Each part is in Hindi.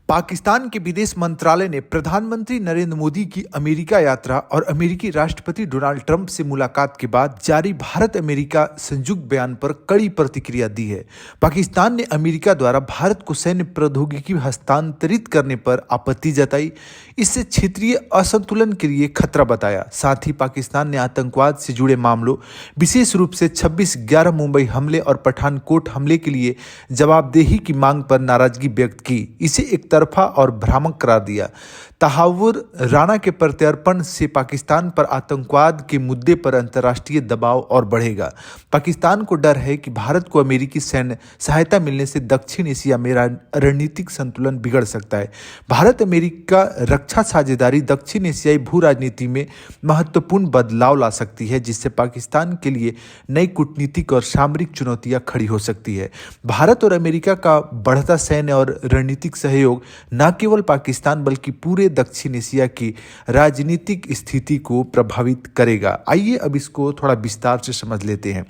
पाकिस्तान के विदेश मंत्रालय ने प्रधानमंत्री नरेंद्र मोदी की अमेरिका यात्रा और अमेरिकी राष्ट्रपति डोनाल्ड ट्रंप से मुलाकात के बाद जारी भारत अमेरिका संयुक्त बयान पर कड़ी प्रतिक्रिया दी है। पाकिस्तान ने अमेरिका द्वारा भारत को सैन्य प्रौद्योगिकी हस्तांतरित करने पर आपत्ति जताई, इससे क्षेत्रीय असंतुलन के लिए खतरा बताया। साथ ही पाकिस्तान ने आतंकवाद से जुड़े मामलों, विशेष रूप से 26/11 मुंबई हमले और पठानकोट हमले के लिए जवाबदेही की मांग पर नाराजगी व्यक्त की, इसे एक तरफा और भ्रामक करार दिया। तहावुर राणा के प्रत्यर्पण से पाकिस्तान पर आतंकवाद के मुद्दे पर अंतर्राष्ट्रीय दबाव और बढ़ेगा। पाकिस्तान को डर है कि भारत को अमेरिकी सैन्य सहायता मिलने से दक्षिण एशिया में रणनीतिक संतुलन बिगड़ सकता है। भारत अमेरिका रक्षा साझेदारी दक्षिण एशियाई भू राजनीति में महत्वपूर्ण बदलाव ला सकती है, जिससे पाकिस्तान के लिए नई कूटनीतिक और सामरिक चुनौतियां खड़ी हो सकती है। भारत और अमेरिका का बढ़ता सैन्य और रणनीतिक सहयोग न केवल पाकिस्तान बल्कि पूरे दक्षिण एशिया की राजनीतिक स्थिति को प्रभावित करेगा। आइए अब इसको थोड़ा विस्तार से समझ लेते हैं।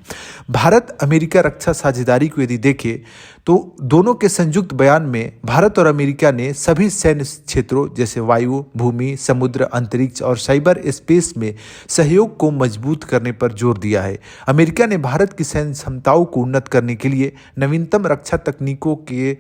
भारत अमेरिका रक्षा साझेदारी को यदि देखें तो दोनों के संयुक्त बयान में भारत और अमेरिका ने सभी सैन्य क्षेत्रों जैसे वायु, भूमि, समुद्र, अंतरिक्ष और साइबर स्पेस में सहयोग को मजबूत करने पर जोर दिया है। अमेरिका ने भारत की सैन्य क्षमताओं को उन्नत करने के लिए नवीनतम रक्षा तकनीकों के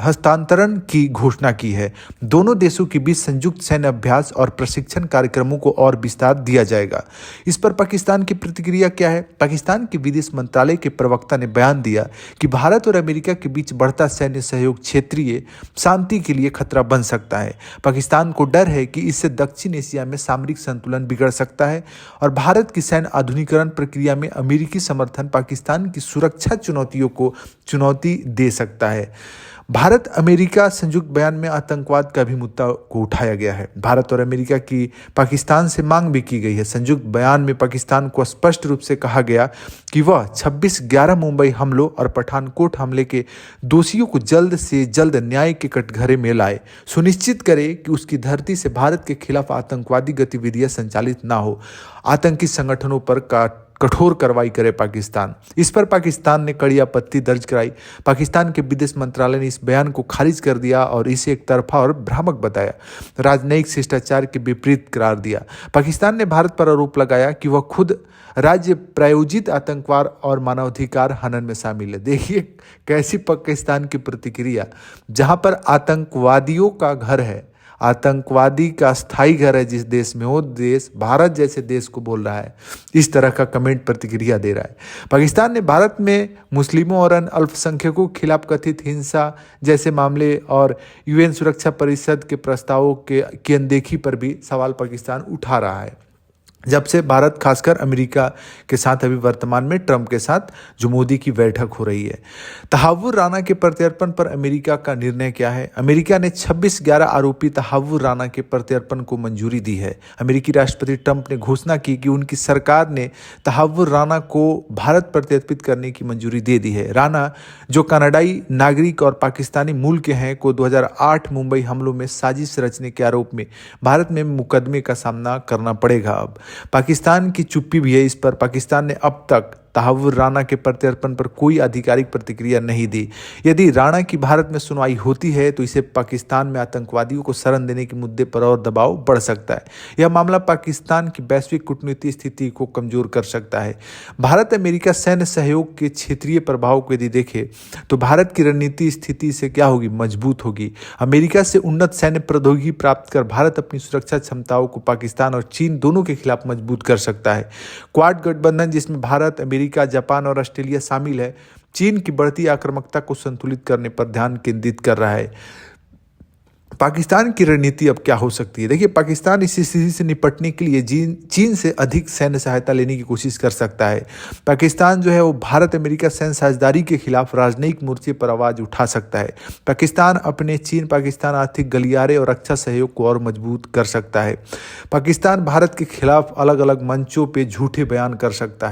हस्तांतरण की घोषणा की है। दोनों देशों के बीच संयुक्त सैन्य अभ्यास और प्रशिक्षण कार्यक्रमों को और विस्तार दिया जाएगा। इस पर पाकिस्तान की प्रतिक्रिया क्या है? पाकिस्तान के विदेश मंत्रालय के प्रवक्ता ने बयान दिया कि भारत और अमेरिका के बीच बढ़ता सैन्य सहयोग क्षेत्रीय शांति के लिए खतरा बन सकता है। पाकिस्तान को डर है कि इससे दक्षिण एशिया में सामरिक संतुलन बिगड़ सकता है और भारत की सैन्य आधुनिकीकरण प्रक्रिया में अमेरिकी समर्थन पाकिस्तान की सुरक्षा चुनौतियों को चुनौती दे सकता है। भारत अमेरिका संयुक्त बयान में आतंकवाद का भी मुद्दा को उठाया गया है। भारत और अमेरिका की पाकिस्तान से मांग भी की गई है। संयुक्त बयान में पाकिस्तान को स्पष्ट रूप से कहा गया कि वह 26/11 मुंबई हमलों और पठानकोट हमले के दोषियों को जल्द से जल्द न्याय के कटघरे में लाए, सुनिश्चित करे कि उसकी धरती से भारत के खिलाफ आतंकवादी गतिविधियां संचालित ना हो, आतंकी संगठनों पर कठोर कार्रवाई करे पाकिस्तान। इस पर पाकिस्तान ने कड़ी आपत्ति दर्ज कराई। पाकिस्तान के विदेश मंत्रालय ने इस बयान को खारिज कर दिया और इसे एक तरफा और भ्रामक बताया, राजनयिक शिष्टाचार के विपरीत करार दिया। पाकिस्तान ने भारत पर आरोप लगाया कि वह खुद राज्य प्रायोजित आतंकवाद और मानवाधिकार हनन में शामिल है। देखिए कैसी पाकिस्तान की प्रतिक्रिया, जहां पर आतंकवादियों का घर है, आतंकवादी का स्थायी घर है जिस देश में, वो देश भारत जैसे देश को बोल रहा है, इस तरह का कमेंट प्रतिक्रिया दे रहा है। पाकिस्तान ने भारत में मुस्लिमों और अन्य अल्पसंख्यकों के खिलाफ कथित हिंसा जैसे मामले और यूएन सुरक्षा परिषद के प्रस्तावों की अनदेखी पर भी सवाल पाकिस्तान उठा रहा है। जब से भारत खासकर अमेरिका के साथ अभी वर्तमान में ट्रंप के साथ जो मोदी की बैठक हो रही है। तहावुर राणा के प्रत्यर्पण पर अमेरिका का निर्णय क्या है? अमेरिका ने 26/11 आरोपी तहावुर राणा के प्रत्यर्पण को मंजूरी दी है। अमेरिकी राष्ट्रपति ट्रंप ने घोषणा की कि उनकी सरकार ने तहावुर राणा को भारत प्रत्यर्पित करने की मंजूरी दे दी है। राणा, जो कनाडाई नागरिक और पाकिस्तानी मूल के हैं, को 2008 मुंबई हमलों में साजिश रचने के आरोप में भारत में मुकदमे का सामना करना पड़ेगा। अब पाकिस्तान की चुप्पी भी है इस पर। पाकिस्तान ने अब तक तहावुर राणा के प्रत्यर्पण पर कोई आधिकारिक प्रतिक्रिया नहीं दी। यदि राणा की भारत में सुनवाई होती है तो इसे पाकिस्तान में आतंकवादियों को शरण देने के मुद्दे पर और दबाव बढ़ सकता है। यह मामला पाकिस्तान की वैश्विक कूटनीतिक स्थिति को कमजोर कर सकता है। भारत अमेरिका सैन्य सहयोग के क्षेत्रीय प्रभाव को यदि देखें तो भारत की रणनीति स्थिति से क्या होगी? मजबूत होगी। अमेरिका से उन्नत सैन्य प्रौद्योगिकी प्राप्त कर भारत अपनी सुरक्षा क्षमताओं को पाकिस्तान और चीन दोनों के खिलाफ मजबूत कर सकता है। क्वाड गठबंधन, जिसमें भारत, अमेरिका, जापान और ऑस्ट्रेलिया शामिल है, चीन की बढ़ती आक्रामकता को संतुलित करने पर ध्यान केंद्रित कर रहा है। पाकिस्तान की रणनीति अब क्या हो सकती है? देखिए, पाकिस्तान इस स्थिति से निपटने के लिए चीन से अधिक सैन्य सहायता लेने की कोशिश कर सकता है। पाकिस्तान जो है वो भारत अमेरिका सैन्य साझेदारी के खिलाफ राजनयिक मोर्चे पर आवाज उठा सकता है। पाकिस्तान अपने चीन पाकिस्तान आर्थिक गलियारे और रक्षा सहयोग को और मजबूत कर सकता है। पाकिस्तान भारत के खिलाफ अलग अलग मंचों पर झूठे बयान कर सकता है।